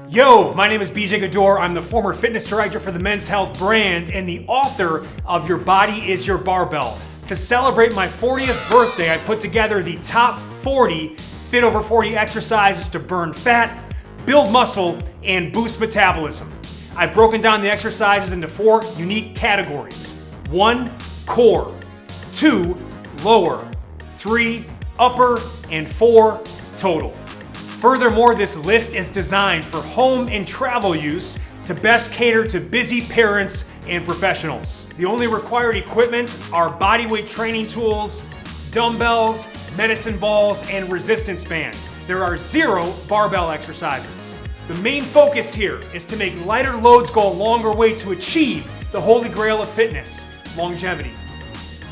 Yo, my name is BJ Gaddour. I'm the former fitness director for the Men's Health brand and the author of Your Body is Your Barbell. To celebrate my 40th birthday, I put together the top 40 Fit Over 40 exercises to burn fat, build muscle, and boost metabolism. I've broken down the exercises into 4 unique categories. 1, core. 2, lower. 3, upper. And 4, total. Furthermore, this list is designed for home and travel use to best cater to busy parents and professionals. The only required equipment are bodyweight training tools, dumbbells, medicine balls, and resistance bands. There are 0 barbell exercises. The main focus here is to make lighter loads go a longer way to achieve the holy grail of fitness, longevity.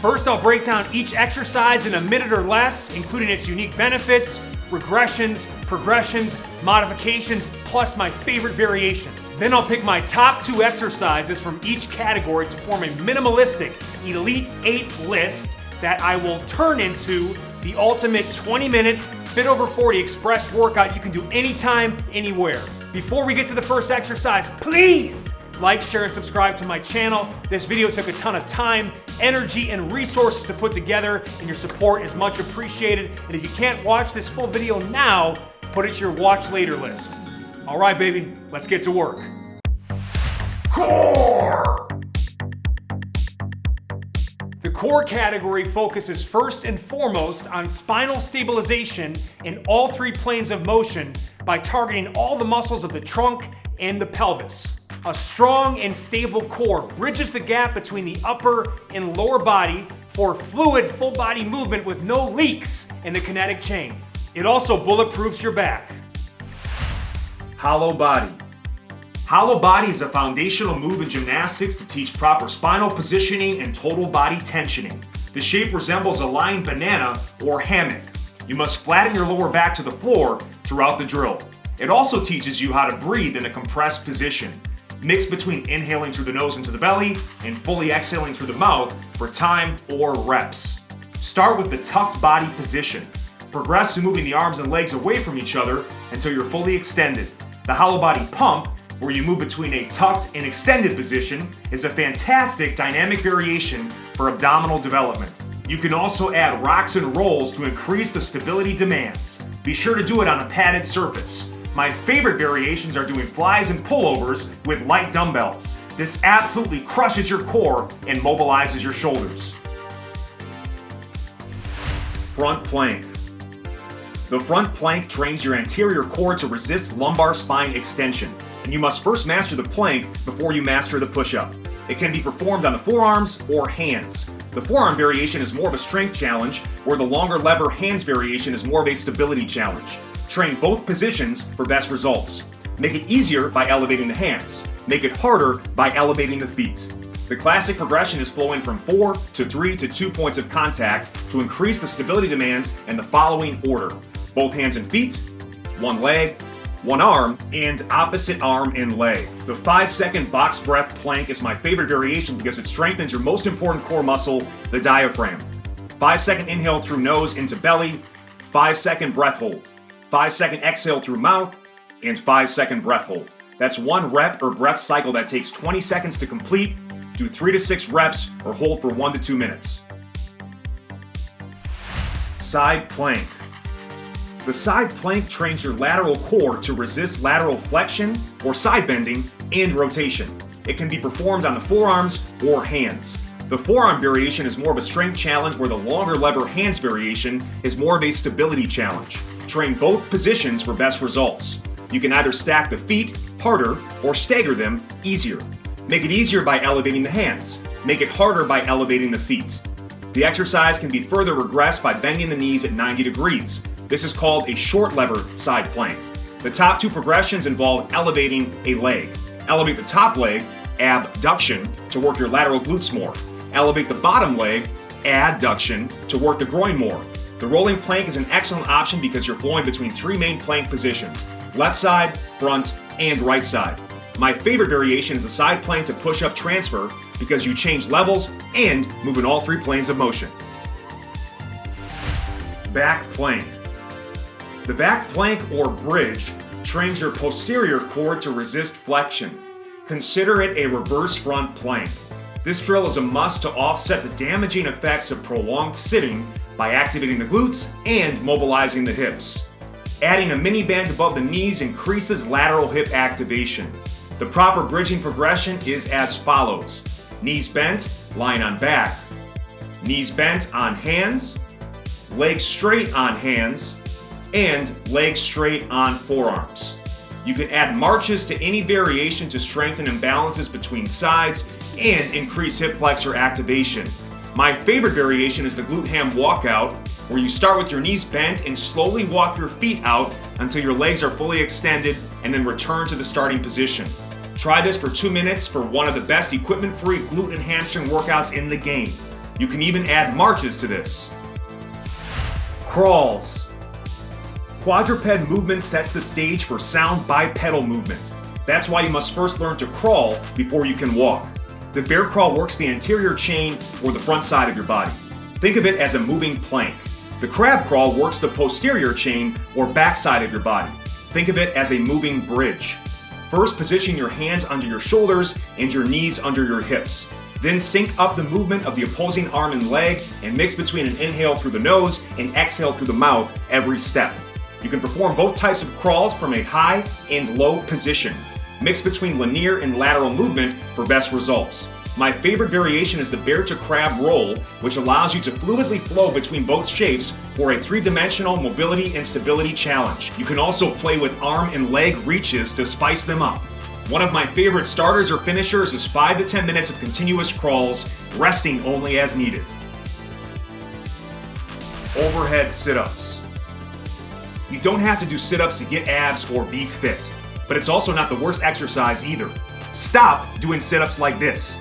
First, I'll break down each exercise in a minute or less, including its unique benefits, regressions, progressions, modifications, plus my favorite variations. Then I'll pick my top 2 exercises from each category to form a minimalistic Elite 8 list that I will turn into the ultimate 20-minute Fit Over 40 express workout you can do anytime, anywhere. Before we get to the first exercise, please like, share, and subscribe to my channel. This video took a ton of time, energy, and resources to put together, and your support is much appreciated. And if you can't watch this full video now, put it to your watch later list. All right, baby, let's get to work. Core! The core category focuses first and foremost on spinal stabilization in all 3 planes of motion by targeting all the muscles of the trunk and the pelvis. A strong and stable core bridges the gap between the upper and lower body for fluid full body movement with no leaks in the kinetic chain. It also bulletproofs your back. Hollow body. Hollow body is a foundational move in gymnastics to teach proper spinal positioning and total body tensioning. The shape resembles a lying banana or hammock. You must flatten your lower back to the floor throughout the drill. It also teaches you how to breathe in a compressed position. Mix between inhaling through the nose into the belly and fully exhaling through the mouth for time or reps. Start with the tucked body position. Progress to moving the arms and legs away from each other until you're fully extended. The hollow body pump, where you move between a tucked and extended position, is a fantastic dynamic variation for abdominal development. You can also add rocks and rolls to increase the stability demands. Be sure to do it on a padded surface. My favorite variations are doing flies and pullovers with light dumbbells. This absolutely crushes your core and mobilizes your shoulders. Front plank. The front plank trains your anterior core to resist lumbar spine extension, and you must first master the plank before you master the push-up. It can be performed on the forearms or hands. The forearm variation is more of a strength challenge, where the longer lever hands variation is more of a stability challenge. Train both positions for best results. Make it easier by elevating the hands. Make it harder by elevating the feet. The classic progression is flowing from 4 to 3 to 2 points of contact to increase the stability demands in the following order: both hands and feet, 1 leg, 1 arm, and opposite arm and leg. The 5-second box breath plank is my favorite variation because it strengthens your most important core muscle, the diaphragm. 5-second inhale through nose into belly, 5-second breath hold. 5-second exhale through mouth, and 5-second breath hold. That's 1 rep or breath cycle that takes 20 seconds to complete. Do 3 to 6 reps or hold for 1 to 2 minutes. Side plank. The side plank trains your lateral core to resist lateral flexion or side bending and rotation. It can be performed on the forearms or hands. The forearm variation is more of a strength challenge, where the longer lever hands variation is more of a stability challenge. Train both positions for best results. You can either stack the feet harder or stagger them easier. Make it easier by elevating the hands. Make it harder by elevating the feet. The exercise can be further regressed by bending the knees at 90 degrees. This is called a short lever side plank. The top 2 progressions involve elevating a leg. Elevate the top leg, abduction, to work your lateral glutes more. Elevate the bottom leg, adduction, to work the groin more. The rolling plank is an excellent option because you're flowing between 3 main plank positions: left side, front, and right side. My favorite variation is the side plank to push-up transfer because you change levels and move in all 3 planes of motion. Back plank. The back plank or bridge trains your posterior core to resist flexion. Consider it a reverse front plank. This drill is a must to offset the damaging effects of prolonged sitting by activating the glutes and mobilizing the hips. Adding a mini band above the knees increases lateral hip activation. The proper bridging progression is as follows: knees bent, lying on back, knees bent on hands, legs straight on hands, and legs straight on forearms. You can add marches to any variation to strengthen imbalances between sides and increase hip flexor activation. My favorite variation is the Glute-Ham walkout, where you start with your knees bent and slowly walk your feet out until your legs are fully extended and then return to the starting position. Try this for 2 minutes for one of the best equipment-free glute and hamstring workouts in the game. You can even add marches to this. Crawls. Quadruped movement sets the stage for sound bipedal movement. That's why you must first learn to crawl before you can walk. The bear crawl works the anterior chain or the front side of your body. Think of it as a moving plank. The crab crawl works the posterior chain or back side of your body. Think of it as a moving bridge. First, position your hands under your shoulders and your knees under your hips. Then sync up the movement of the opposing arm and leg and mix between an inhale through the nose and exhale through the mouth every step. You can perform both types of crawls from a high and low position. Mix between linear and lateral movement for best results. My favorite variation is the bear to crab roll, which allows you to fluidly flow between both shapes for a 3-dimensional mobility and stability challenge. You can also play with arm and leg reaches to spice them up. One of my favorite starters or finishers is 5 to 10 minutes of continuous crawls, resting only as needed. Overhead sit-ups. You don't have to do sit-ups to get abs or be fit, but it's also not the worst exercise either. Stop doing sit-ups like this.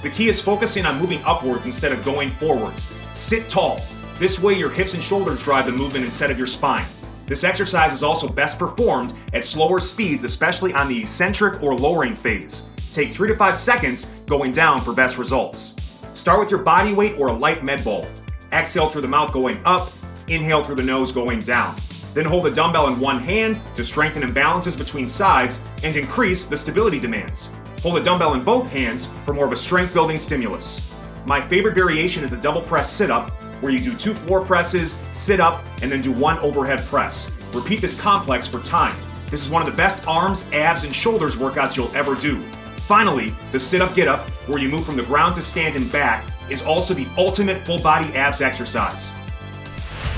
The key is focusing on moving upwards instead of going forwards. Sit tall. This way your hips and shoulders drive the movement instead of your spine. This exercise is also best performed at slower speeds, especially on the eccentric or lowering phase. Take 3 to 5 seconds going down for best results. Start with your body weight or a light med ball. Exhale through the mouth going up, inhale through the nose going down. Then hold a dumbbell in one hand to strengthen imbalances between sides and increase the stability demands. Hold a dumbbell in both hands for more of a strength-building stimulus. My favorite variation is a double press sit-up, where you do 2 floor presses, sit up, and then do 1 overhead press. Repeat this complex for time. This is one of the best arms, abs, and shoulders workouts you'll ever do. Finally, the sit-up get-up, where you move from the ground to stand and back, is also the ultimate full-body abs exercise.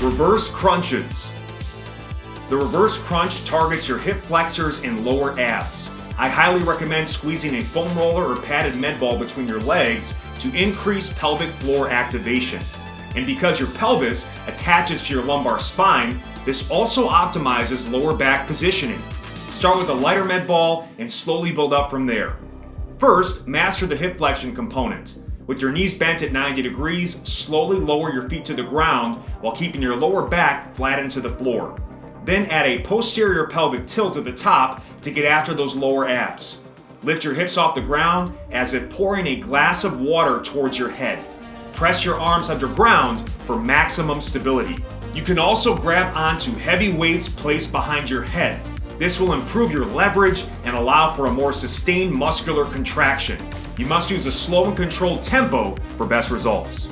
Reverse crunches. The reverse crunch targets your hip flexors and lower abs. I highly recommend squeezing a foam roller or padded med ball between your legs to increase pelvic floor activation. And because your pelvis attaches to your lumbar spine, this also optimizes lower back positioning. Start with a lighter med ball and slowly build up from there. First, master the hip flexion component. With your knees bent at 90 degrees, slowly lower your feet to the ground while keeping your lower back flat into the floor. Then add a posterior pelvic tilt at the top to get after those lower abs. Lift your hips off the ground as if pouring a glass of water towards your head. Press your arms underground for maximum stability. You can also grab onto heavy weights placed behind your head. This will improve your leverage and allow for a more sustained muscular contraction. You must use a slow and controlled tempo for best results.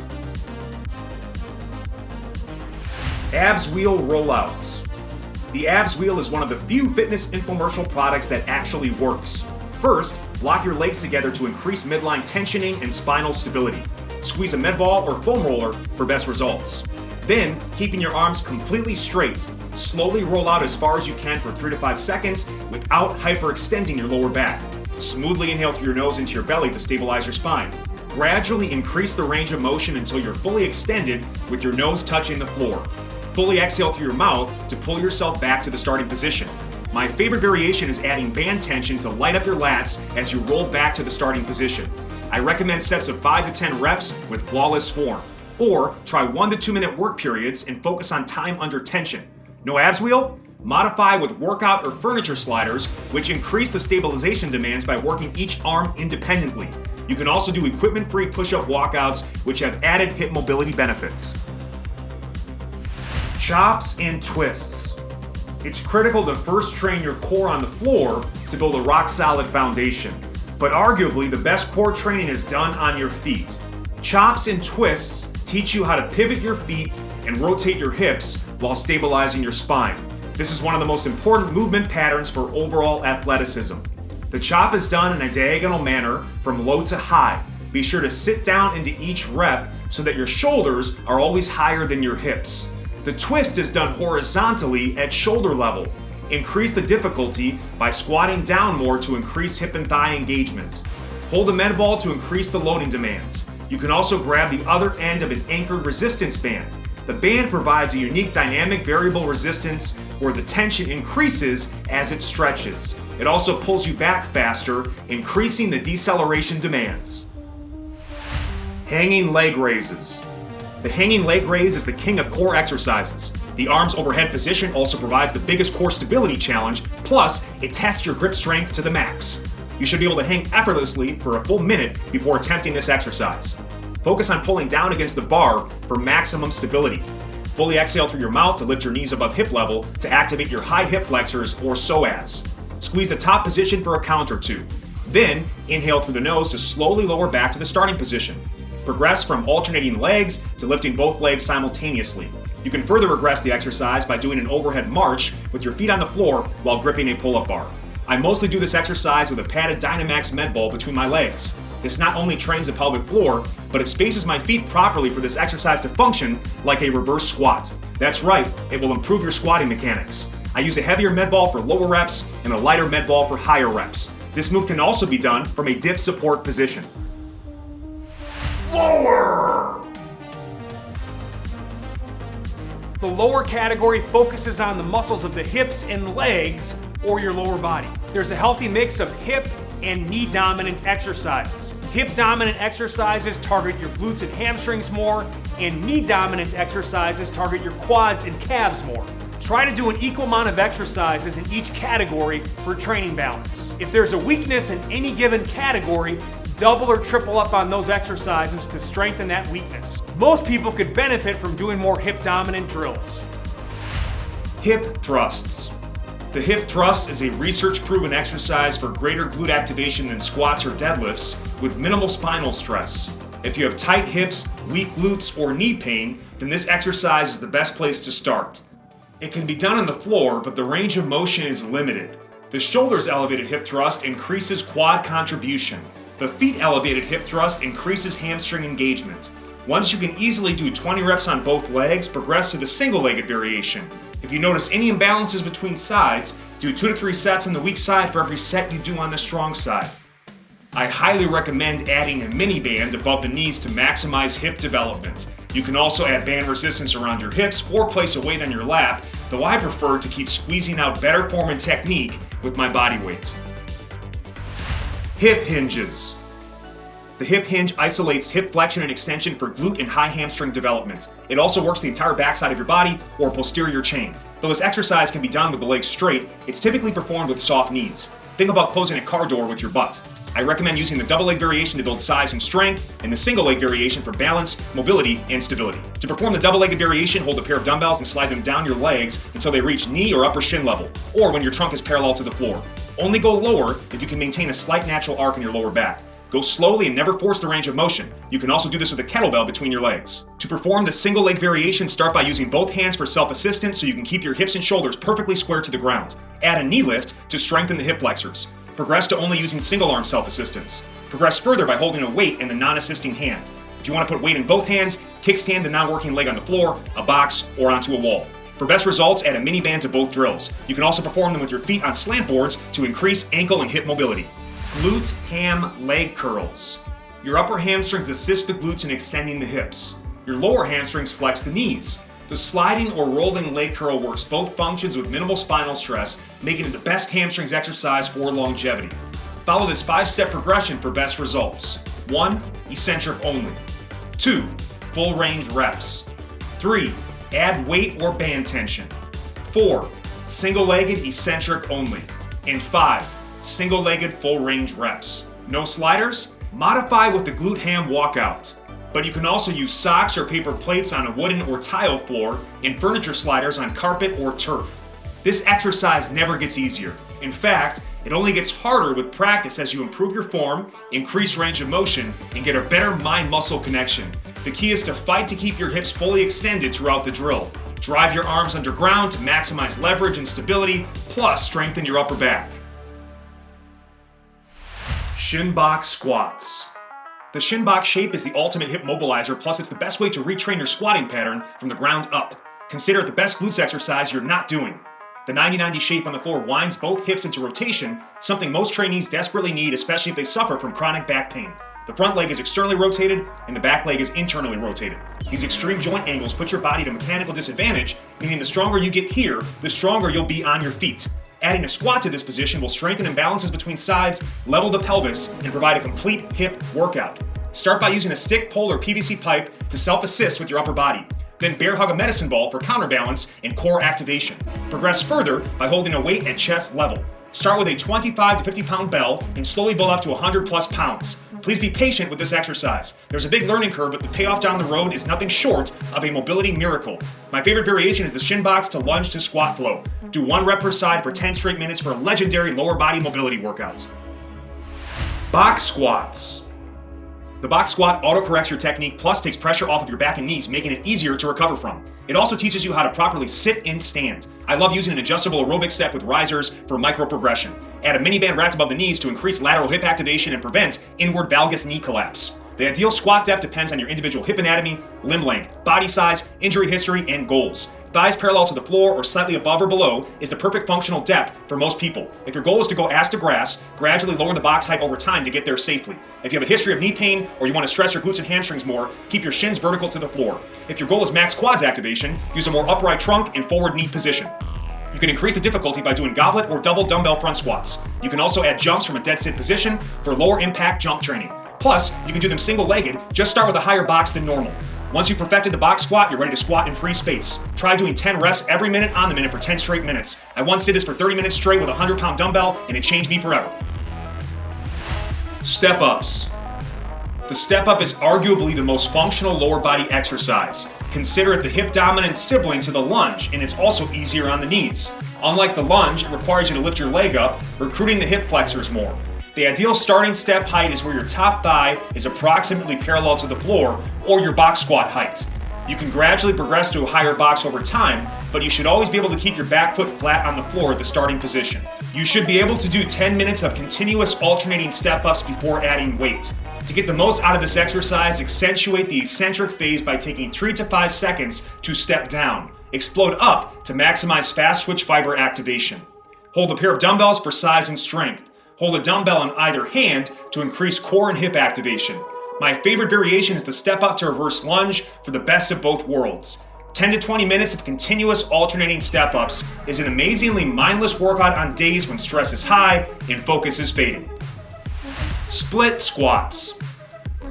Abs wheel rollouts. The abs wheel is one of the few fitness infomercial products that actually works. First, lock your legs together to increase midline tensioning and spinal stability. Squeeze a med ball or foam roller for best results. Then, keeping your arms completely straight, slowly roll out as far as you can for 3 to 5 seconds without hyperextending your lower back. Smoothly inhale through your nose into your belly to stabilize your spine. Gradually increase the range of motion until you're fully extended with your nose touching the floor. Fully exhale through your mouth to pull yourself back to the starting position. My favorite variation is adding band tension to light up your lats as you roll back to the starting position. I recommend sets of 5 to 10 reps with flawless form. Or try 1 to 2 minute work periods and focus on time under tension. No abs wheel? Modify with workout or furniture sliders, which increase the stabilization demands by working each arm independently. You can also do equipment-free push-up walkouts, which have added hip mobility benefits. Chops and twists. It's critical to first train your core on the floor to build a rock-solid foundation. But arguably, the best core training is done on your feet. Chops and twists teach you how to pivot your feet and rotate your hips while stabilizing your spine. This is one of the most important movement patterns for overall athleticism. The chop is done in a diagonal manner from low to high. Be sure to sit down into each rep so that your shoulders are always higher than your hips. The twist is done horizontally at shoulder level. Increase the difficulty by squatting down more to increase hip and thigh engagement. Hold the med ball to increase the loading demands. You can also grab the other end of an anchored resistance band. The band provides a unique dynamic variable resistance where the tension increases as it stretches. It also pulls you back faster, increasing the deceleration demands. Hanging leg raises. The hanging leg raise is the king of core exercises. The arms overhead position also provides the biggest core stability challenge, plus it tests your grip strength to the max. You should be able to hang effortlessly for a full minute before attempting this exercise. Focus on pulling down against the bar for maximum stability. Fully exhale through your mouth to lift your knees above hip level to activate your high hip flexors or psoas. Squeeze the top position for a count or two. Then, inhale through the nose to slowly lower back to the starting position. Progress from alternating legs to lifting both legs simultaneously. You can further regress the exercise by doing an overhead march with your feet on the floor while gripping a pull-up bar. I mostly do this exercise with a padded Dynamax med ball between my legs. This not only trains the pelvic floor, but it spaces my feet properly for this exercise to function like a reverse squat. That's right, it will improve your squatting mechanics. I use a heavier med ball for lower reps and a lighter med ball for higher reps. This move can also be done from a dip support position. Lower! The lower category focuses on the muscles of the hips and legs or your lower body. There's a healthy mix of hip and knee dominant exercises. Hip dominant exercises target your glutes and hamstrings more, and knee dominant exercises target your quads and calves more. Try to do an equal amount of exercises in each category for training balance. If there's a weakness in any given category, double or triple up on those exercises to strengthen that weakness. Most people could benefit from doing more hip dominant drills. Hip thrusts. The hip thrust is a research-proven exercise for greater glute activation than squats or deadlifts with minimal spinal stress. If you have tight hips, weak glutes, or knee pain, then this exercise is the best place to start. It can be done on the floor, but the range of motion is limited. The shoulders elevated hip thrust increases quad contribution. The feet elevated hip thrust increases hamstring engagement. Once you can easily do 20 reps on both legs, progress to the single-legged variation. If you notice any imbalances between sides, do 2 to 3 sets on the weak side for every set you do on the strong side. I highly recommend adding a mini band above the knees to maximize hip development. You can also add band resistance around your hips or place a weight on your lap, though I prefer to keep squeezing out better form and technique with my body weight. Hip hinges. The hip hinge isolates hip flexion and extension for glute and high hamstring development. It also works the entire backside of your body or posterior chain. Though this exercise can be done with the legs straight, it's typically performed with soft knees. Think about closing a car door with your butt. I recommend using the double leg variation to build size and strength, and the single leg variation for balance, mobility, and stability. To perform the double-legged variation, hold a pair of dumbbells and slide them down your legs until they reach knee or upper shin level, or when your trunk is parallel to the floor. Only go lower if you can maintain a slight natural arc in your lower back. Go slowly and never force the range of motion. You can also do this with a kettlebell between your legs. To perform the single leg variation, start by using both hands for self-assistance so you can keep your hips and shoulders perfectly square to the ground. Add a knee lift to strengthen the hip flexors. Progress to only using single arm self-assistance. Progress further by holding a weight in the non-assisting hand. If you want to put weight in both hands, kickstand the non-working leg on the floor, a box, or onto a wall. For best results, add a mini band to both drills. You can also perform them with your feet on slant boards to increase ankle and hip mobility. Glute-Ham Leg Curls. Your upper hamstrings assist the glutes in extending the hips. Your lower hamstrings flex the knees. The sliding or rolling leg curl works both functions with minimal spinal stress, making it the best hamstrings exercise for longevity. Follow this 5-step progression for best results. 1. Eccentric only. 2. Full range reps. 3. Add weight or band tension. 4. Single-legged eccentric only. And 5. Single-legged full range reps. No sliders? Modify with the Glute-Ham walkout. But you can also use socks or paper plates on a wooden or tile floor and furniture sliders on carpet or turf. This exercise never gets easier. In fact, it only gets harder with practice as you improve your form, increase range of motion, and get a better mind-muscle connection. The key is to fight to keep your hips fully extended throughout the drill. Drive your arms underground to maximize leverage and stability, plus strengthen your upper back. Shin Box Squats. The Shin Box shape is the ultimate hip mobilizer, plus it's the best way to retrain your squatting pattern from the ground up. Consider it the best glutes exercise you're not doing. The 90-90 shape on the floor winds both hips into rotation, something most trainees desperately need, especially if they suffer from chronic back pain. The front leg is externally rotated, and the back leg is internally rotated. These extreme joint angles put your body at a mechanical disadvantage, meaning the stronger you get here, the stronger you'll be on your feet. Adding a squat to this position will strengthen imbalances between sides, level the pelvis, and provide a complete hip workout. Start by using a stick, pole, or PVC pipe to self-assist with your upper body. Then bear hug a medicine ball for counterbalance and core activation. Progress further by holding a weight at chest level. Start with a 25 to 50 pound bell and slowly build up to 100 plus pounds. Please be patient with this exercise. There's a big learning curve, but the payoff down the road is nothing short of a mobility miracle. My favorite variation is the shin box to lunge to squat flow. Do 1 rep per side for 10 straight minutes for a legendary lower body mobility workout. Box squats. The box squat auto-corrects your technique, plus takes pressure off of your back and knees, making it easier to recover from. It also teaches you how to properly sit and stand. I love using an adjustable aerobic step with risers for micro-progression. Add a mini band wrapped above the knees to increase lateral hip activation and prevent inward valgus knee collapse. The ideal squat depth depends on your individual hip anatomy, limb length, body size, injury history, and goals. Thighs parallel to the floor or slightly above or below is the perfect functional depth for most people. If your goal is to go ass to grass, gradually lower the box height over time to get there safely. If you have a history of knee pain or you want to stress your glutes and hamstrings more, keep your shins vertical to the floor. If your goal is max quads activation, use a more upright trunk and forward knee position. You can increase the difficulty by doing goblet or double dumbbell front squats. You can also add jumps from a dead sit position for lower impact jump training. Plus, you can do them single-legged, just start with a higher box than normal. Once you've perfected the box squat, you're ready to squat in free space. Try doing 10 reps every minute on the minute for 10 straight minutes. I once did this for 30 minutes straight with a 100-pound dumbbell, and it changed me forever. Step-ups. The step-up is arguably the most functional lower body exercise. Consider it the hip-dominant sibling to the lunge, and it's also easier on the knees. Unlike the lunge, it requires you to lift your leg up, recruiting the hip flexors more. The ideal starting step height is where your top thigh is approximately parallel to the floor, or your box squat height. You can gradually progress to a higher box over time, but you should always be able to keep your back foot flat on the floor at the starting position. You should be able to do 10 minutes of continuous alternating step-ups before adding weight. To get the most out of this exercise, accentuate the eccentric phase by taking 3 to 5 seconds to step down. Explode up to maximize fast twitch fiber activation. Hold a pair of dumbbells for size and strength. Hold a dumbbell in either hand to increase core and hip activation. My favorite variation is the step up to reverse lunge for the best of both worlds. 10 to 20 minutes of continuous alternating step-ups is an amazingly mindless workout on days when stress is high and focus is fading. Split squats.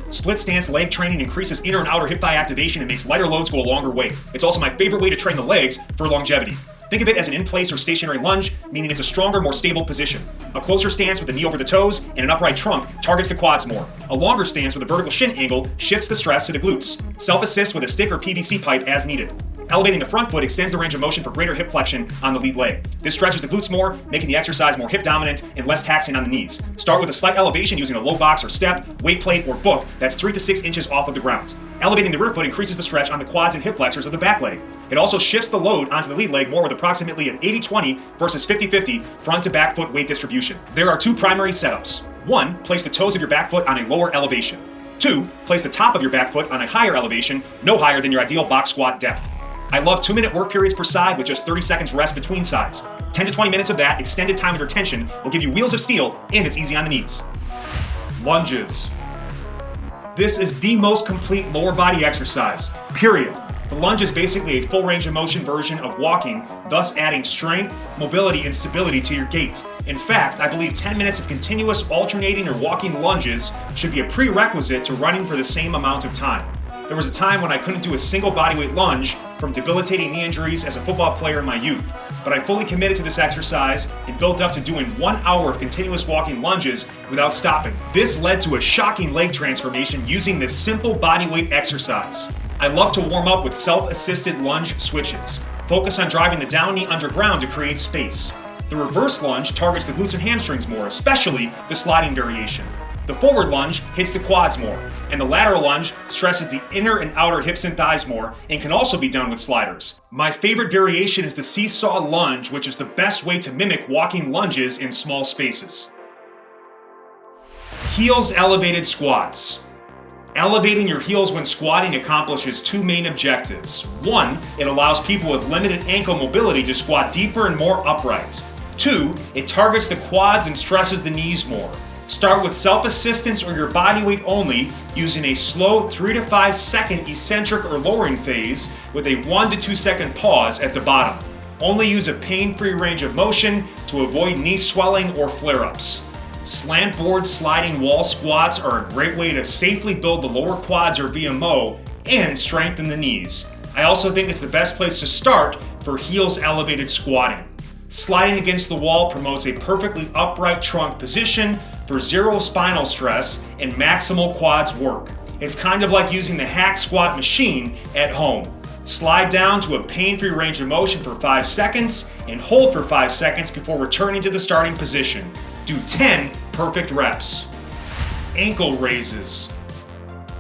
Split stance leg training increases inner and outer hip thigh activation and makes lighter loads go a longer way. It's also my favorite way to train the legs for longevity. Think of it as an in-place or stationary lunge, meaning it's a stronger, more stable position. A closer stance with the knee over the toes and an upright trunk targets the quads more. A longer stance with a vertical shin angle shifts the stress to the glutes. Self-assist with a stick or PVC pipe as needed. Elevating the front foot extends the range of motion for greater hip flexion on the lead leg. This stretches the glutes more, making the exercise more hip dominant and less taxing on the knees. Start with a slight elevation using a low box or step, weight plate, or book that's 3 to 6 inches off of the ground. Elevating the rear foot increases the stretch on the quads and hip flexors of the back leg. It also shifts the load onto the lead leg more with approximately an 80-20 versus 50-50 front to back foot weight distribution. There are 2 primary setups. 1, place the toes of your back foot on a lower elevation. 2, place the top of your back foot on a higher elevation, no higher than your ideal box squat depth. I love 2-minute work periods per side with just 30 seconds rest between sides. 10 to 20 minutes of that extended time of retention will give you wheels of steel, and it's easy on the knees. Lunges. This is the most complete lower body exercise, period. The lunge is basically a full range of motion version of walking, thus adding strength, mobility, and stability to your gait. In fact, I believe 10 minutes of continuous alternating or walking lunges should be a prerequisite to running for the same amount of time. There was a time when I couldn't do a single bodyweight lunge from debilitating knee injuries as a football player in my youth, but I fully committed to this exercise and built up to doing 1 hour of continuous walking lunges without stopping. This led to a shocking leg transformation using this simple bodyweight exercise. I love to warm up with self-assisted lunge switches. Focus on driving the down knee underground to create space. The reverse lunge targets the glutes and hamstrings more, especially the sliding variation. The forward lunge hits the quads more, and the lateral lunge stresses the inner and outer hips and thighs more and can also be done with sliders. My favorite variation is the seesaw lunge, which is the best way to mimic walking lunges in small spaces. Heels elevated squats. Elevating your heels when squatting accomplishes two main objectives. One, it allows people with limited ankle mobility to squat deeper and more upright. Two, it targets the quads and stresses the knees more. Start with self-assistance or your body weight only, using a slow 3 to 5 second eccentric or lowering phase with a 1 to 2 second pause at the bottom. Only use a pain-free range of motion to avoid knee swelling or flare-ups. Slant board sliding wall squats are a great way to safely build the lower quads or VMO and strengthen the knees. I also think it's the best place to start for heels elevated squatting. Sliding against the wall promotes a perfectly upright trunk position for zero spinal stress and maximal quads work. It's kind of like using the hack squat machine at home. Slide down to a pain-free range of motion for 5 seconds and hold for 5 seconds before returning to the starting position. Do 10 perfect reps. Ankle raises.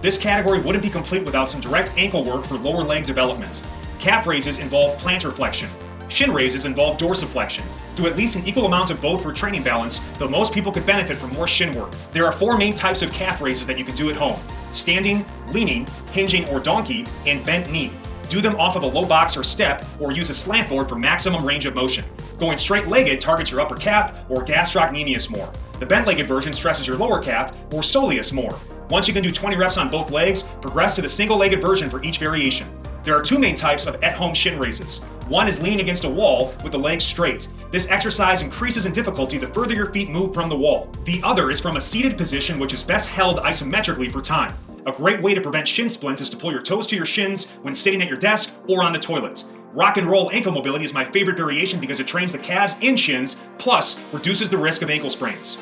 This category wouldn't be complete without some direct ankle work for lower leg development. Calf raises involve plantar flexion. Shin raises involve dorsiflexion. Do at least an equal amount of both for training balance, though most people could benefit from more shin work. There are 4 main types of calf raises that you can do at home: standing, leaning, hinging or donkey, and bent knee. Do them off of a low box or step, or use a slant board for maximum range of motion. Going straight-legged targets your upper calf or gastrocnemius more. The bent-legged version stresses your lower calf or soleus more. Once you can do 20 reps on both legs, progress to the single-legged version for each variation. There are 2 main types of at-home shin raises. One is leaning against a wall with the legs straight. This exercise increases in difficulty the further your feet move from the wall. The other is from a seated position, which is best held isometrically for time. A great way to prevent shin splints is to pull your toes to your shins when sitting at your desk or on the toilet. Rock and roll ankle mobility is my favorite variation because it trains the calves and shins, plus reduces the risk of ankle sprains.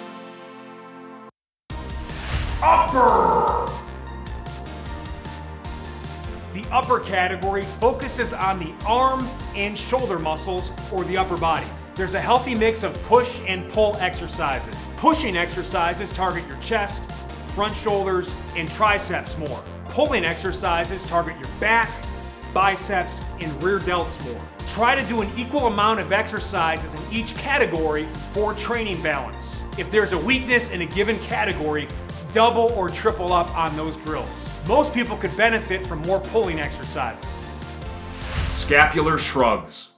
Upper! The upper category focuses on the arm and shoulder muscles or the upper body. There's a healthy mix of push and pull exercises. Pushing exercises target your chest, front shoulders, and triceps more. Pulling exercises target your back, biceps, and rear delts more. Try to do an equal amount of exercises in each category for training balance. If there's a weakness in a given category, double or triple up on those drills. Most people could benefit from more pulling exercises. Scapular shrugs.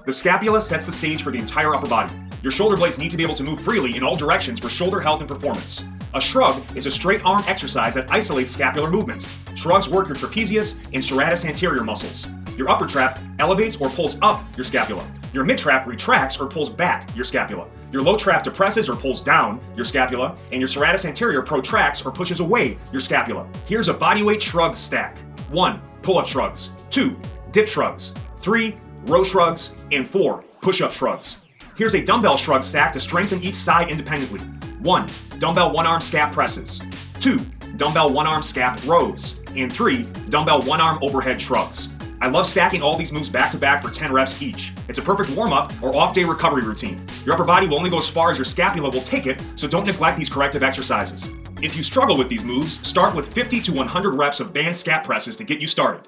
The scapula sets the stage for the entire upper body. Your shoulder blades need to be able to move freely in all directions for shoulder health and performance. A shrug is a straight arm exercise that isolates scapular movement. Shrugs work your trapezius and serratus anterior muscles. Your upper trap elevates or pulls up your scapula. Your mid trap retracts or pulls back your scapula. Your low trap depresses or pulls down your scapula, and your serratus anterior protracts or pushes away your scapula. Here's a bodyweight shrug stack. 1. Pull-up shrugs. 2. Dip shrugs. 3. Row shrugs. And 4. Push-up shrugs. Here's a dumbbell shrug stack to strengthen each side independently. 1. Dumbbell one-arm scap presses. 2. Dumbbell one-arm scap rows. And 3. Dumbbell one-arm overhead shrugs. I love stacking all these moves back-to-back for 10 reps each. It's a perfect warm-up or off-day recovery routine. Your upper body will only go as far as your scapula will take it, so don't neglect these corrective exercises. If you struggle with these moves, start with 50 to 100 reps of band scap presses to get you started.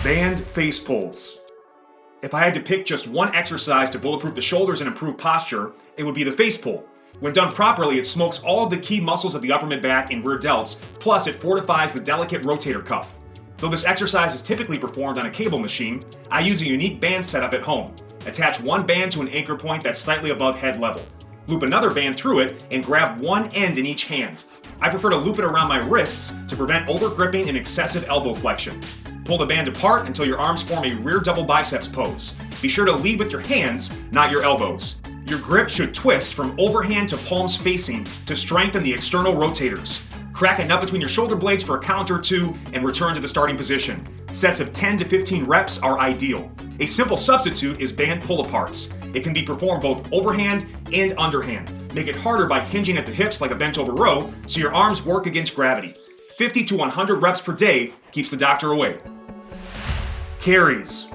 Band face pulls. If I had to pick just one exercise to bulletproof the shoulders and improve posture, it would be the face pull. When done properly, it smokes all of the key muscles of the upper mid-back and rear delts, plus it fortifies the delicate rotator cuff. Though this exercise is typically performed on a cable machine, I use a unique band setup at home. Attach one band to an anchor point that's slightly above head level. Loop another band through it and grab one end in each hand. I prefer to loop it around my wrists to prevent over-gripping and excessive elbow flexion. Pull the band apart until your arms form a rear double biceps pose. Be sure to lead with your hands, not your elbows. Your grip should twist from overhand to palms facing to strengthen the external rotators. Crack a nut between your shoulder blades for a count or 2 and return to the starting position. Sets of 10 to 15 reps are ideal. A simple substitute is band pull-aparts. It can be performed both overhand and underhand. Make it harder by hinging at the hips like a bent-over row so your arms work against gravity. 50 to 100 reps per day keeps the doctor away. Carries.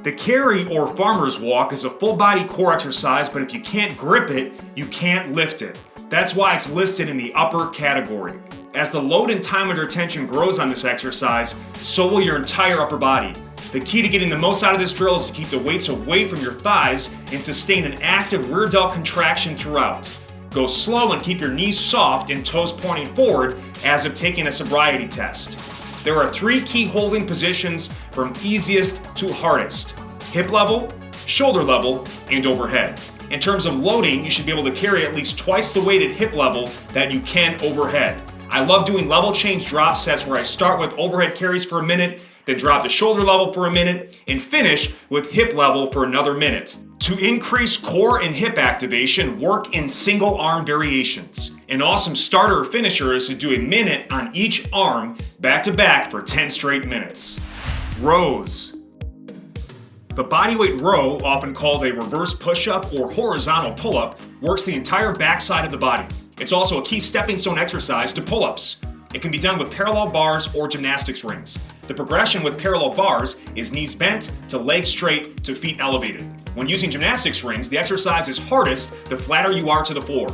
The carry or farmer's walk is a full body core exercise, but if you can't grip it, you can't lift it. That's why it's listed in the upper category. As the load and time under tension grows on this exercise, so will your entire upper body. The key to getting the most out of this drill is to keep the weights away from your thighs and sustain an active rear delt contraction throughout. Go slow and keep your knees soft and toes pointing forward as if taking a sobriety test. There are 3 key holding positions from easiest to hardest: hip level, shoulder level, and overhead. In terms of loading, you should be able to carry at least twice the weight at hip level that you can overhead. I love doing level change drop sets where I start with overhead carries for a minute, then drop to shoulder level for a minute, and finish with hip level for another minute. To increase core and hip activation, work in single arm variations. An awesome starter or finisher is to do a minute on each arm back to back for 10 straight minutes. Rows. The bodyweight row, often called a reverse push-up or horizontal pull-up, works the entire backside of the body. It's also a key stepping stone exercise to pull-ups. It can be done with parallel bars or gymnastics rings. The progression with parallel bars is knees bent to legs straight to feet elevated. When using gymnastics rings, the exercise is hardest the flatter you are to the floor.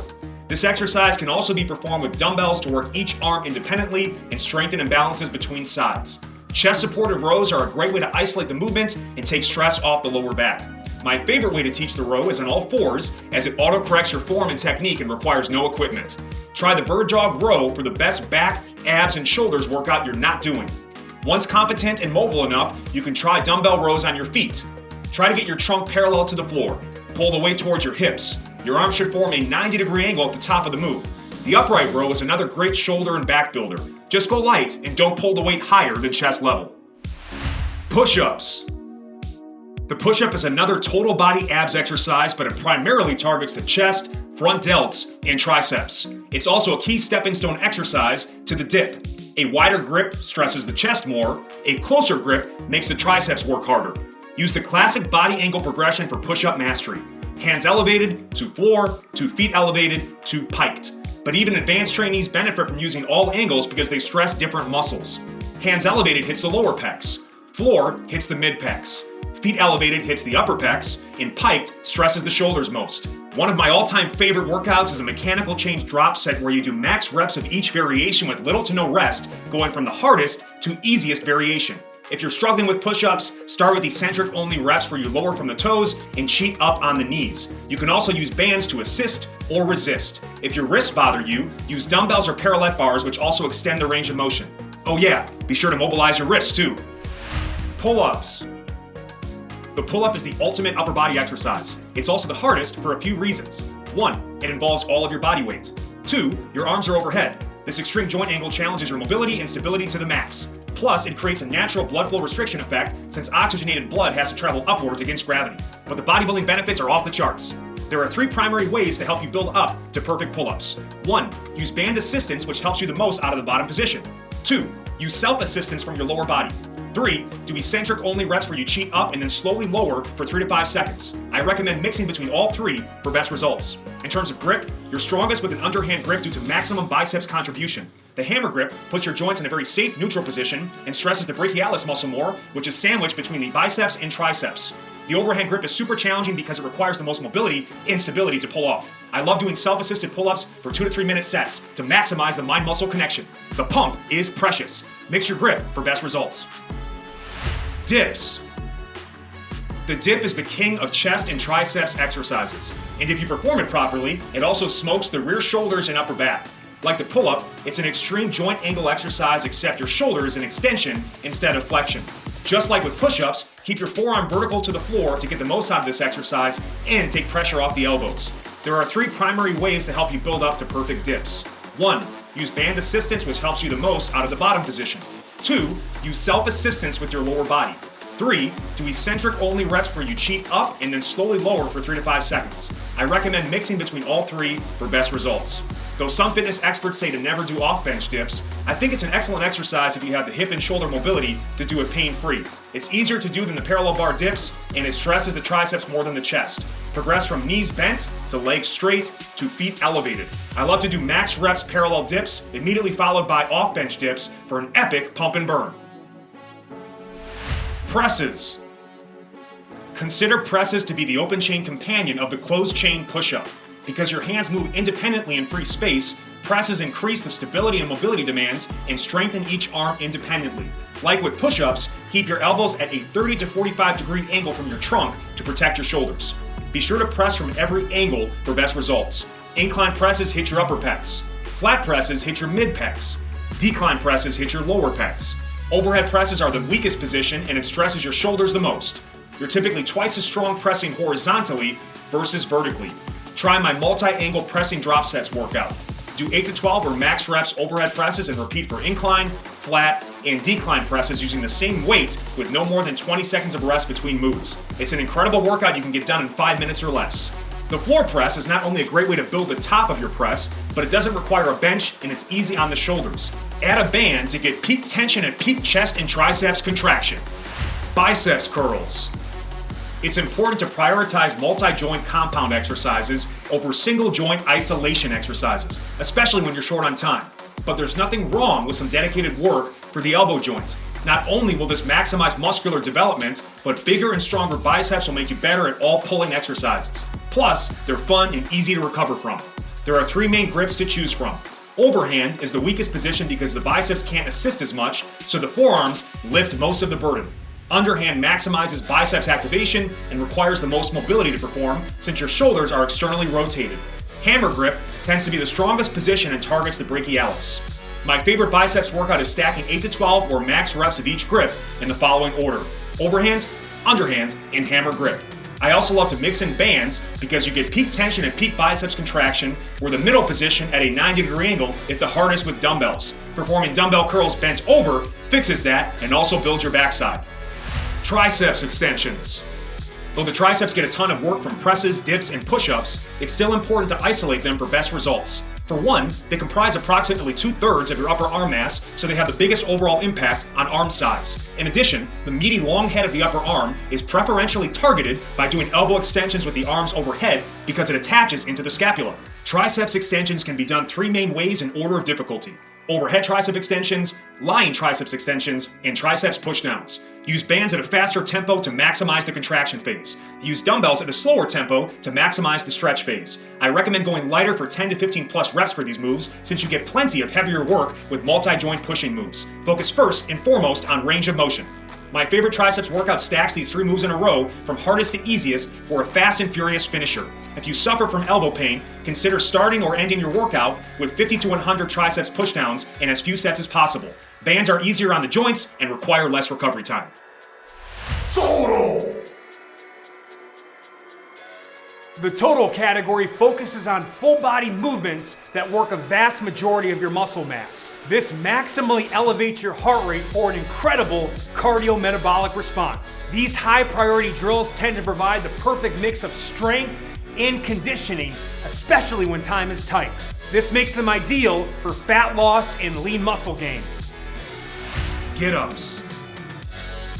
This exercise can also be performed with dumbbells to work each arm independently and strengthen imbalances between sides. Chest-supported rows are a great way to isolate the movement and take stress off the lower back. My favorite way to teach the row is on all fours, as it auto-corrects your form and technique and requires no equipment. Try the bird dog row for the best back, abs, and shoulders workout you're not doing. Once competent and mobile enough, you can try dumbbell rows on your feet. Try to get your trunk parallel to the floor. Pull the weight towards your hips. Your arms should form a 90-degree angle at the top of the move. The upright row is another great shoulder and back builder. Just go light and don't pull the weight higher than chest level. Push-ups. The push-up is another total body abs exercise, but it primarily targets the chest, front delts, and triceps. It's also a key stepping stone exercise to the dip. A wider grip stresses the chest more. A closer grip makes the triceps work harder. Use the classic body angle progression for push-up mastery. Hands elevated to floor, to feet elevated to piked. But even advanced trainees benefit from using all angles because they stress different muscles. Hands elevated hits the lower pecs. Floor hits the mid pecs. Feet elevated hits the upper pecs, and piked stresses the shoulders most. One of my all-time favorite workouts is a mechanical change drop set where you do max reps of each variation with little to no rest, going from the hardest to easiest variation. If you're struggling with push-ups, start with eccentric only reps where you lower from the toes and cheat up on the knees. You can also use bands to assist or resist. If your wrists bother you, use dumbbells or parallel bars, which also extend the range of motion. Oh yeah, be sure to mobilize your wrists too. Pull-ups. The pull-up is the ultimate upper body exercise. It's also the hardest for a few reasons. 1, it involves all of your body weight. 2, your arms are overhead. This extreme joint angle challenges your mobility and stability to the max. Plus, it creates a natural blood flow restriction effect since oxygenated blood has to travel upwards against gravity. But the bodybuilding benefits are off the charts. There are 3 primary ways to help you build up to perfect pull-ups. 1, use band assistance, which helps you the most out of the bottom position. 2, use self-assistance from your lower body. 3, do eccentric only reps where you cheat up and then slowly lower for 3 to 5 seconds. I recommend mixing between all 3 for best results. In terms of grip, you're strongest with an underhand grip due to maximum biceps contribution. The hammer grip puts your joints in a very safe neutral position and stresses the brachialis muscle more, which is sandwiched between the biceps and triceps. The overhand grip is super challenging because it requires the most mobility and stability to pull off. I love doing self-assisted pull-ups for 2 to 3 minute sets to maximize the mind-muscle connection. The pump is precious. Mix your grip for best results. Dips. The dip is the king of chest and triceps exercises, and if you perform it properly, it also smokes the rear shoulders and upper back. Like the pull-up, it's an extreme joint angle exercise except your shoulder is an extension instead of flexion. Just like with push-ups, keep your forearm vertical to the floor to get the most out of this exercise and take pressure off the elbows. There are 3 primary ways to help you build up to perfect dips. 1, use band assistance, which helps you the most out of the bottom position. 2, use self-assistance with your lower body. 3, do eccentric only reps where you cheat up and then slowly lower for 3 to 5 seconds. I recommend mixing between all 3 for best results. Though some fitness experts say to never do off-bench dips, I think it's an excellent exercise if you have the hip and shoulder mobility to do it pain-free. It's easier to do than the parallel bar dips, and it stresses the triceps more than the chest. Progress from knees bent to legs straight to feet elevated. I love to do max reps parallel dips, immediately followed by off-bench dips for an epic pump and burn. Presses. Consider presses to be the open chain companion of the closed chain push-up. Because your hands move independently in free space, presses increase the stability and mobility demands and strengthen each arm independently. Like with push-ups, keep your elbows at a 30 to 45 degree angle from your trunk to protect your shoulders. Be sure to press from every angle for best results. Incline presses hit your upper pecs. Flat presses hit your mid pecs. Decline presses hit your lower pecs. Overhead presses are the weakest position and it stresses your shoulders the most. You're typically twice as strong pressing horizontally versus vertically. Try my multi-angle pressing drop sets workout. Do 8 to 12 or max reps overhead presses and repeat for incline, flat, and decline presses using the same weight with no more than 20 seconds of rest between moves. It's an incredible workout you can get done in 5 minutes or less. The floor press is not only a great way to build the top of your press, but it doesn't require a bench and it's easy on the shoulders. Add a band to get peak tension and peak chest and triceps contraction. Biceps curls. It's important to prioritize multi-joint compound exercises over single joint isolation exercises, especially when you're short on time. But there's nothing wrong with some dedicated work for the elbow joint. Not only will this maximize muscular development, but bigger and stronger biceps will make you better at all pulling exercises. Plus, they're fun and easy to recover from. There are 3 main grips to choose from. Overhand is the weakest position because the biceps can't assist as much, so the forearms lift most of the burden. Underhand maximizes biceps activation and requires the most mobility to perform since your shoulders are externally rotated. Hammer grip tends to be the strongest position and targets the brachialis. My favorite biceps workout is stacking 8 to 12 or max reps of each grip in the following order: overhand, underhand, and hammer grip. I also love to mix in bands because you get peak tension and peak biceps contraction, where the middle position at a 90-degree angle is the hardest with dumbbells. Performing dumbbell curls bent over fixes that and also builds your backside. Triceps extensions. Though the triceps get a ton of work from presses, dips, and push-ups, it's still important to isolate them for best results. For one, they comprise approximately 2/3 of your upper arm mass, so they have the biggest overall impact on arm size. In addition, the meaty long head of the upper arm is preferentially targeted by doing elbow extensions with the arms overhead because it attaches into the scapula. Triceps extensions can be done 3 main ways in order of difficulty: overhead tricep extensions, lying triceps extensions, and triceps pushdowns. Use bands at a faster tempo to maximize the contraction phase. Use dumbbells at a slower tempo to maximize the stretch phase. I recommend going lighter for 10 to 15 plus reps for these moves since you get plenty of heavier work with multi-joint pushing moves. Focus first and foremost on range of motion. My favorite triceps workout stacks these 3 moves in a row from hardest to easiest for a fast and furious finisher. If you suffer from elbow pain, consider starting or ending your workout with 50 to 100 triceps pushdowns in as few sets as possible. Bands are easier on the joints and require less recovery time. Total! The total category focuses on full body movements that work a vast majority of your muscle mass. This maximally elevates your heart rate for an incredible cardio-metabolic response. These high priority drills tend to provide the perfect mix of strength and conditioning, especially when time is tight. This makes them ideal for fat loss and lean muscle gain. Getups.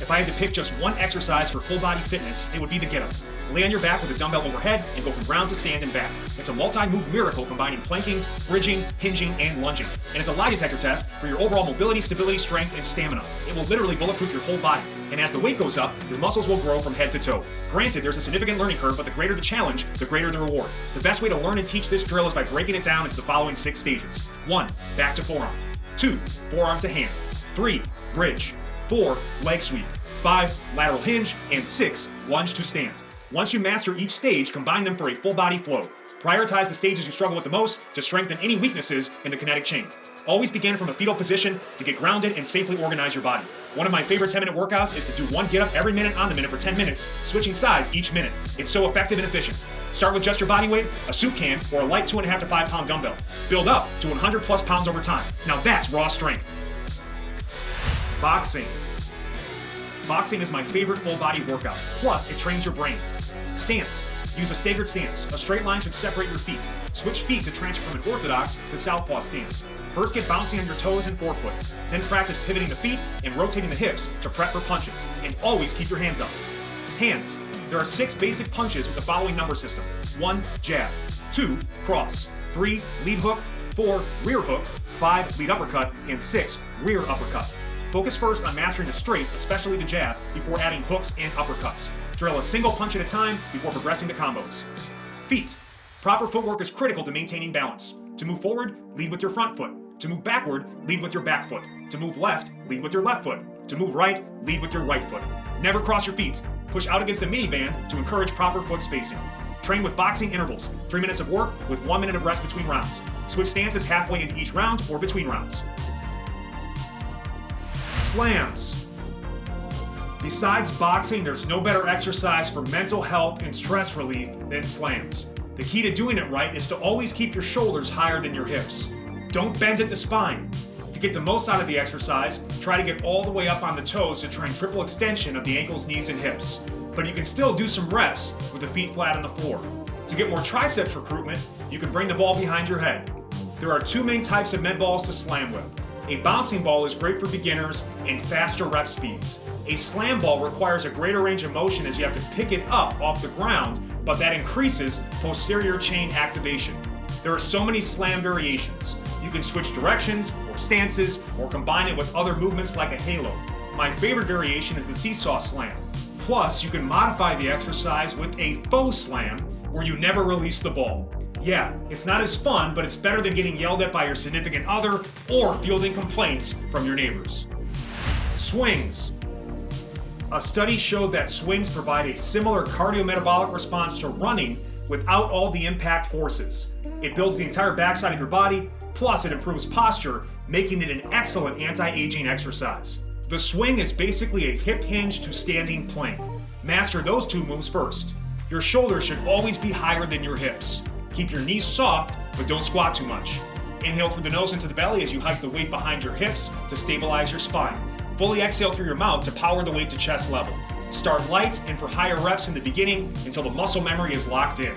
If I had to pick just one exercise for full body fitness, it would be the get up. Lay on your back with a dumbbell overhead and go from ground to stand and back. It's a multi-move miracle combining planking, bridging, hinging, and lunging. And it's a lie detector test for your overall mobility, stability, strength, and stamina. It will literally bulletproof your whole body. And as the weight goes up, your muscles will grow from head to toe. Granted, there's a significant learning curve, but the greater the challenge, the greater the reward. The best way to learn and teach this drill is by breaking it down into the following 6 stages. 1, back to forearm. 2, forearm to hand. 3, bridge. 4, leg sweep. 5, lateral hinge. And 6, lunge to stand. Once you master each stage, combine them for a full body flow. Prioritize the stages you struggle with the most to strengthen any weaknesses in the kinetic chain. Always begin from a fetal position to get grounded and safely organize your body. One of my favorite 10-minute workouts is to do 1 get-up every minute on the minute for 10 minutes, switching sides each minute. It's so effective and efficient. Start with just your body weight, a soup can, or a light 2.5 to 5 pound dumbbell. Build up to 100 plus pounds over time. Now that's raw strength. Boxing. Boxing is my favorite full body workout. Plus, it trains your brain. Stance. Use a staggered stance. A straight line should separate your feet. Switch feet to transfer from an orthodox to southpaw stance. First get bouncy on your toes and forefoot. Then practice pivoting the feet and rotating the hips to prep for punches. And always keep your hands up. Hands. There are 6 basic punches with the following number system. 1, jab. 2, cross. 3, lead hook. 4, rear hook. 5, lead uppercut. And 6, rear uppercut. Focus first on mastering the straights, especially the jab, before adding hooks and uppercuts. Drill a single punch at a time before progressing to combos. Feet. Proper footwork is critical to maintaining balance. To move forward, lead with your front foot. To move backward, lead with your back foot. To move left, lead with your left foot. To move right, lead with your right foot. Never cross your feet. Push out against a miniband to encourage proper foot spacing. Train with boxing intervals, 3 minutes of work with 1 minute of rest between rounds. Switch stances halfway into each round or between rounds. Slams. Besides boxing, there's no better exercise for mental health and stress relief than slams. The key to doing it right is to always keep your shoulders higher than your hips. Don't bend at the spine. To get the most out of the exercise, try to get all the way up on the toes to train triple extension of the ankles, knees, and hips. But you can still do some reps with the feet flat on the floor. To get more triceps recruitment, you can bring the ball behind your head. There are 2 main types of med balls to slam with. A bouncing ball is great for beginners and faster rep speeds. A slam ball requires a greater range of motion as you have to pick it up off the ground, but that increases posterior chain activation. There are so many slam variations. You can switch directions or stances or combine it with other movements like a halo. My favorite variation is the seesaw slam. Plus, you can modify the exercise with a faux slam where you never release the ball. Yeah, it's not as fun, but it's better than getting yelled at by your significant other or fielding complaints from your neighbors. Swings. A study showed that swings provide a similar cardiometabolic response to running without all the impact forces. It builds the entire backside of your body, plus it improves posture, making it an excellent anti-aging exercise. The swing is basically a hip hinge to standing plank. Master those 2 moves first. Your shoulders should always be higher than your hips. Keep your knees soft, but don't squat too much. Inhale through the nose into the belly as you hike the weight behind your hips to stabilize your spine. Fully exhale through your mouth to power the weight to chest level. Start light and for higher reps in the beginning until the muscle memory is locked in.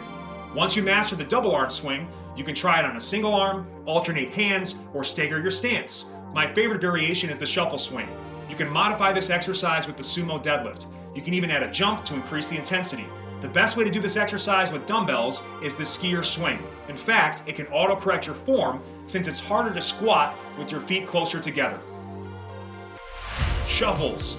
Once you master the double arm swing, you can try it on a single arm, alternate hands, or stagger your stance. My favorite variation is the shuffle swing. You can modify this exercise with the sumo deadlift. You can even add a jump to increase the intensity. The best way to do this exercise with dumbbells is the skier swing. In fact, it can auto-correct your form since it's harder to squat with your feet closer together. Shuffles.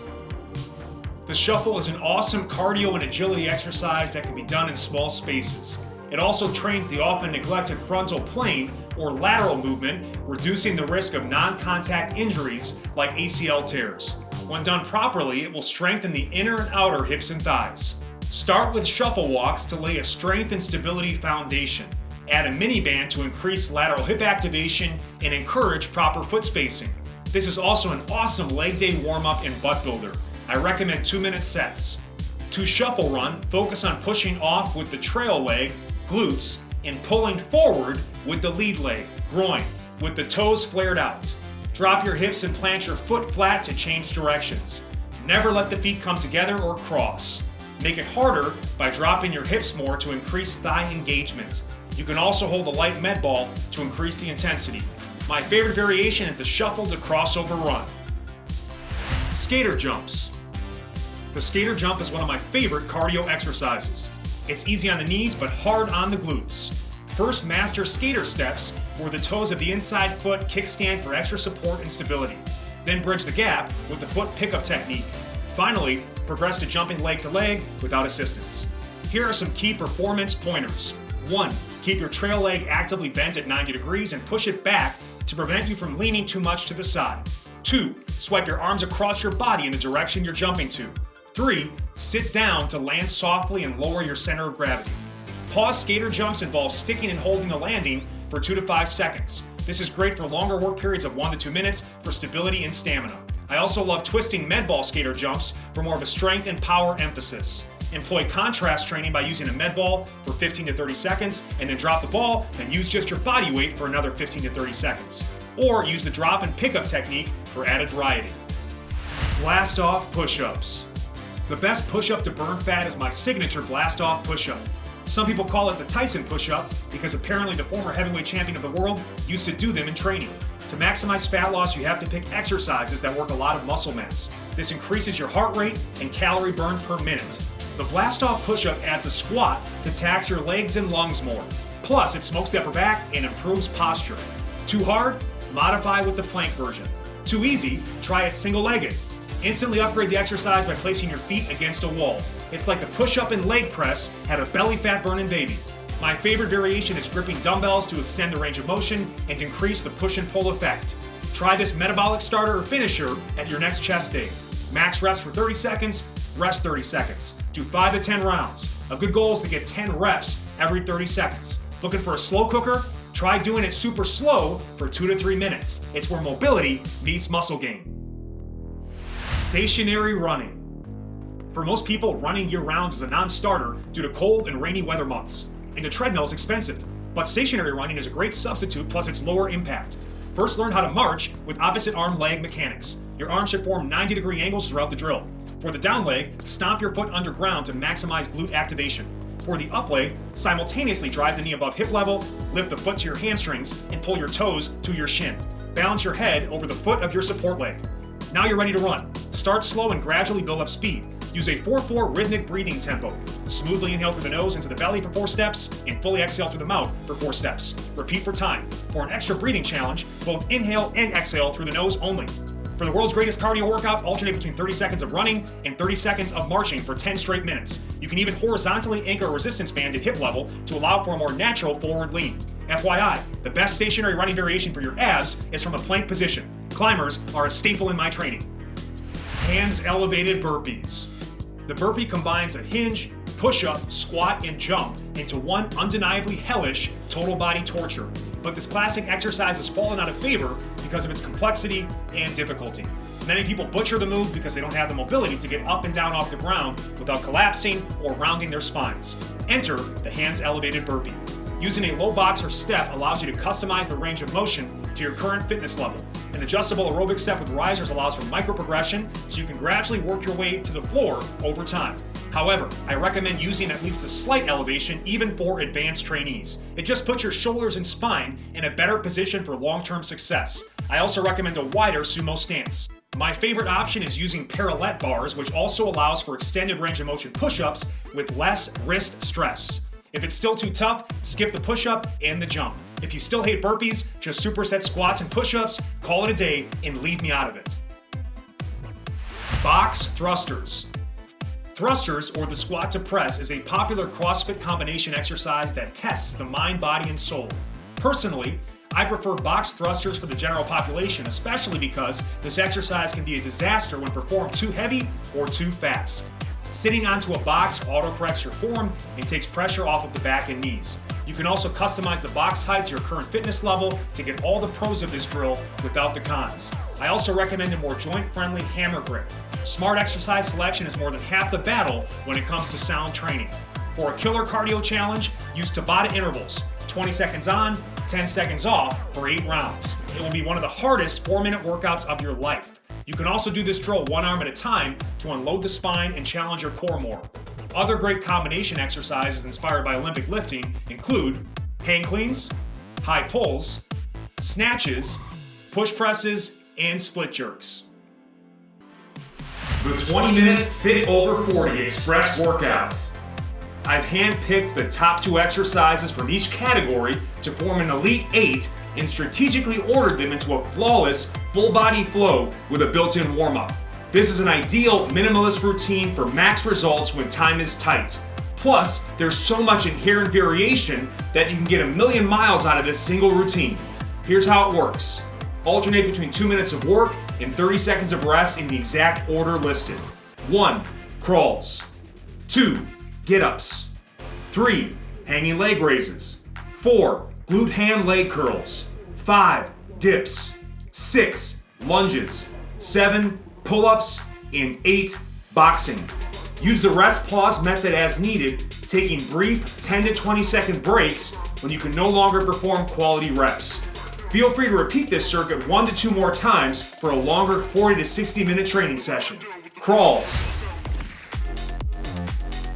The shuffle is an awesome cardio and agility exercise that can be done in small spaces. It also trains the often neglected frontal plane or lateral movement, reducing the risk of non-contact injuries like ACL tears. When done properly, it will strengthen the inner and outer hips and thighs. Start with shuffle walks to lay a strength and stability foundation. Add a mini band to increase lateral hip activation and encourage proper foot spacing. This is also an awesome leg day warm-up and butt builder. I recommend 2-minute sets. To shuffle run, focus on pushing off with the trail leg, glutes, and pulling forward with the lead leg, groin, with the toes flared out. Drop your hips and plant your foot flat to change directions. Never let the feet come together or cross. Make it harder by dropping your hips more to increase thigh engagement. You can also hold a light med ball to increase the intensity. My favorite variation is the shuffle to crossover run. Skater jumps. The skater jump is one of my favorite cardio exercises. It's easy on the knees but hard on the glutes. First, master skater steps, where the toes of the inside foot kickstand for extra support and stability. Then bridge the gap with the foot pickup technique. Finally, progress to jumping leg to leg without assistance. Here are some key performance pointers. 1. Keep your trail leg actively bent at 90 degrees and push it back to prevent you from leaning too much to the side. 2. Swipe your arms across your body in the direction you're jumping to. 3. Sit down to land softly and lower your center of gravity. Pause skater jumps involve sticking and holding the landing for 2 to 5 seconds. This is great for longer work periods of 1 to 2 minutes for stability and stamina. I also love twisting med ball skater jumps for more of a strength and power emphasis. Employ contrast training by using a med ball for 15 to 30 seconds and then drop the ball, then use just your body weight for another 15 to 30 seconds. Or use the drop and pickup technique for added variety. Blast off push-ups. The best push-up to burn fat is my signature blast off push-up. Some people call it the Tyson push-up because apparently the former heavyweight champion of the world used to do them in training. To maximize fat loss, you have to pick exercises that work a lot of muscle mass. This increases your heart rate and calorie burn per minute. The blast off push-up adds a squat to tax your legs and lungs more. Plus, it smokes the upper back and improves posture. Too hard? Modify with the plank version. Too easy? Try it single-legged. Instantly upgrade the exercise by placing your feet against a wall. It's like the push-up and leg press had a belly fat burning baby. My favorite variation is gripping dumbbells to extend the range of motion and increase the push and pull effect. Try this metabolic starter or finisher at your next chest day. Max reps for 30 seconds, rest 30 seconds. Do 5 to 10 rounds. A good goal is to get 10 reps every 30 seconds. Looking for a slow cooker? Try doing it super slow for 2 to 3 minutes. It's where mobility meets muscle gain. Stationary running. For most people, running year-round is a non-starter due to cold and rainy weather months. And a treadmill is expensive, but stationary running is a great substitute, plus it's lower impact. First, learn how to march with opposite arm leg mechanics. Your arms should form 90-degree angles throughout the drill. For the down leg, stomp your foot underground to maximize glute activation. For the up leg, simultaneously drive the knee above hip level, lift the foot to your hamstrings, and pull your toes to your shin. Balance your head over the foot of your support leg. Now you're ready to run. Start slow and gradually build up speed. Use a 4-4 rhythmic breathing tempo. Smoothly inhale through the nose into the belly for 4 steps, and fully exhale through the mouth for 4 steps. Repeat for time. For an extra breathing challenge, both inhale and exhale through the nose only. For the world's greatest cardio workout, alternate between 30 seconds of running and 30 seconds of marching for 10 straight minutes. You can even horizontally anchor a resistance band at hip level to allow for a more natural forward lean. FYI, the best stationary running variation for your abs is from a plank position. Climbers are a staple in my training. Hands elevated burpees. The burpee combines a hinge, push-up, squat, and jump into one undeniably hellish total body torture. But this classic exercise has fallen out of favor because of its complexity and difficulty. Many people butcher the move because they don't have the mobility to get up and down off the ground without collapsing or rounding their spines. Enter the hands elevated burpee. Using a low box or step allows you to customize the range of motion to your current fitness level. An adjustable aerobic step with risers allows for micro progression, so you can gradually work your way to the floor over time. However, I recommend using at least a slight elevation even for advanced trainees. It just puts your shoulders and spine in a better position for long-term success. I also recommend a wider sumo stance. My favorite option is using parallel bars, which also allows for extended range of motion push-ups with less wrist stress. If it's still too tough, skip the push-up and the jump. If you still hate burpees, just superset squats and push-ups, call it a day, and leave me out of it. Box thrusters. Thrusters, or the squat to press, is a popular CrossFit combination exercise that tests the mind, body, and soul. Personally, I prefer box thrusters for the general population, especially because this exercise can be a disaster when performed too heavy or too fast. Sitting onto a box auto-corrects your form and takes pressure off of the back and knees. You can also customize the box height to your current fitness level to get all the pros of this drill without the cons. I also recommend a more joint-friendly hammer grip. Smart exercise selection is more than half the battle when it comes to sound training. For a killer cardio challenge, use Tabata intervals, 20 seconds on, 10 seconds off for 8 rounds. It will be one of the hardest 4-minute workouts of your life. You can also do this drill one arm at a time to unload the spine and challenge your core more. Other great combination exercises inspired by Olympic lifting include hang cleans, high pulls, snatches, push presses, and split jerks. The 20-minute Fit Over 40 Express Workout. I've handpicked the top 2 exercises from each category to form an Elite 8 and strategically ordered them into a flawless, full-body flow with a built-in warm-up. This is an ideal minimalist routine for max results when time is tight. Plus, there's so much inherent variation that you can get a million miles out of this single routine. Here's how it works. Alternate between 2 minutes of work and 30 seconds of rest in the exact order listed. 1. Crawls. 2. Get-ups. 3. Hanging leg raises. 4. Glute-Ham Leg Curls. 5. Dips. 6. Lunges. 7. Pull-ups. And 8. Boxing. Use the rest pause method as needed, taking brief 10 to 20 second breaks when you can no longer perform quality reps. Feel free to repeat this circuit 1 to 2 more times for a longer 40 to 60 minute training session. Crawls.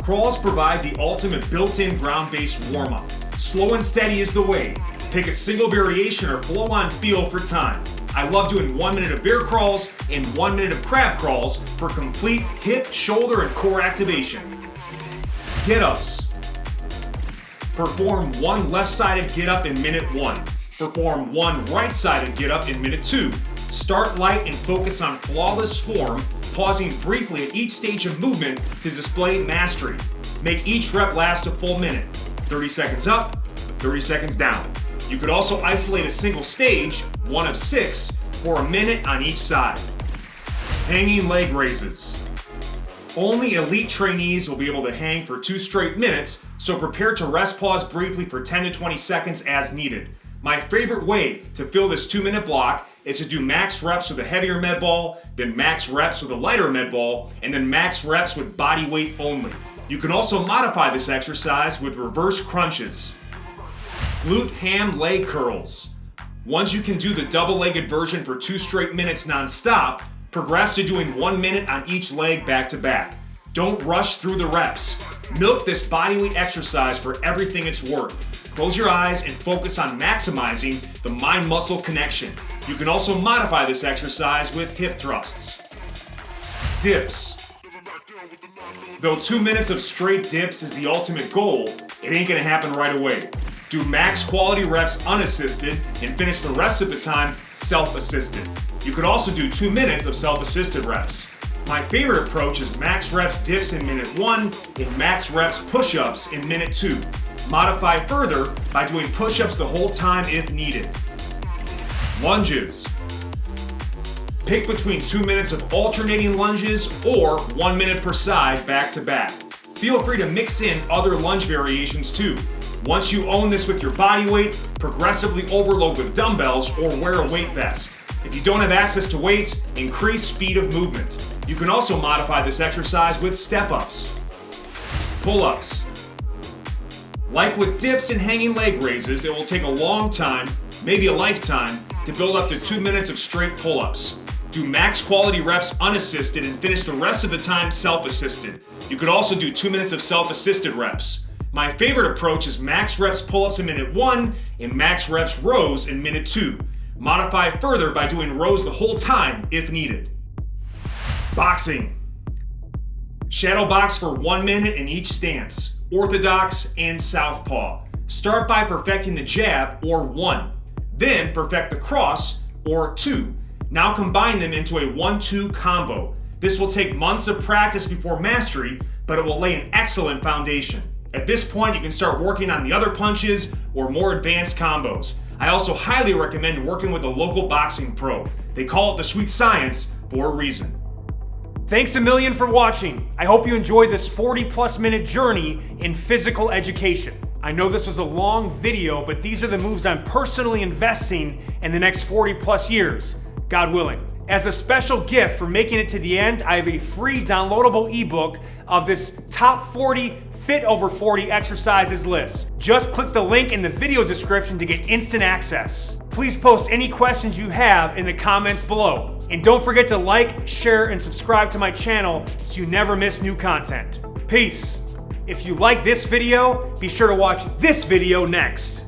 Crawls provide the ultimate built-in ground-based warm-up. Slow and steady is the way. Pick a single variation or flow-on feel for time. I love doing 1 minute of bear crawls and 1 minute of crab crawls for complete hip, shoulder, and core activation. Get-ups. Perform 1 left-sided get-up in minute 1. Perform 1 right-sided get-up in minute 2. Start light and focus on flawless form, pausing briefly at each stage of movement to display mastery. Make each rep last a full minute. 30 seconds up, 30 seconds down. You could also isolate a single stage, one of 6, for a minute on each side. Hanging leg raises. Only elite trainees will be able to hang for 2 straight minutes, so prepare to rest pause briefly for 10 to 20 seconds as needed. My favorite way to fill this 2-minute block is to do max reps with a heavier med ball, then max reps with a lighter med ball, and then max reps with body weight only. You can also modify this exercise with reverse crunches. Glute-Ham Leg Curls. Once you can do the double-legged version for 2 straight minutes non-stop, progress to doing 1 minute on each leg back to back. Don't rush through the reps. Milk this bodyweight exercise for everything it's worth. Close your eyes and focus on maximizing the mind-muscle connection. You can also modify this exercise with hip thrusts. Dips. Though 2 minutes of straight dips is the ultimate goal, it ain't gonna happen right away. Do max quality reps unassisted and finish the rest of the time self-assisted. You could also do 2 minutes of self-assisted reps. My favorite approach is max reps dips in minute 1 and max reps push-ups in minute 2. Modify further by doing push-ups the whole time if needed. Lunges. Pick between 2 minutes of alternating lunges or 1 minute per side back to back. Feel free to mix in other lunge variations too. Once you own this with your body weight, progressively overload with dumbbells or wear a weight vest. If you don't have access to weights, increase speed of movement. You can also modify this exercise with step-ups. Pull-ups. Like with dips and hanging leg raises, it will take a long time, maybe a lifetime, to build up to 2 minutes of straight pull-ups. Do max quality reps unassisted and finish the rest of the time self-assisted. You could also do 2 minutes of self-assisted reps. My favorite approach is max reps pull-ups in minute 1 and max reps rows in minute 2. Modify further by doing rows the whole time if needed. Boxing. Shadow box for 1 minute in each stance, orthodox and southpaw. Start by perfecting the jab or 1, then perfect the cross or 2. Now combine them into a 1-2 combo. This will take months of practice before mastery, but it will lay an excellent foundation. At this point, you can start working on the other punches or more advanced combos. I also highly recommend working with a local boxing pro. They call it the sweet science for a reason. Thanks a million for watching. I hope you enjoyed this 40+ minute journey in physical education. I know this was a long video, but these are the moves I'm personally investing in the next 40+ years, God willing. As a special gift for making it to the end, I have a free downloadable ebook of this top 40 Fit Over 40 exercises list. Just click the link in the video description to get instant access. Please post any questions you have in the comments below. And don't forget to like, share, and subscribe to my channel so you never miss new content. Peace. If you like this video, be sure to watch this video next.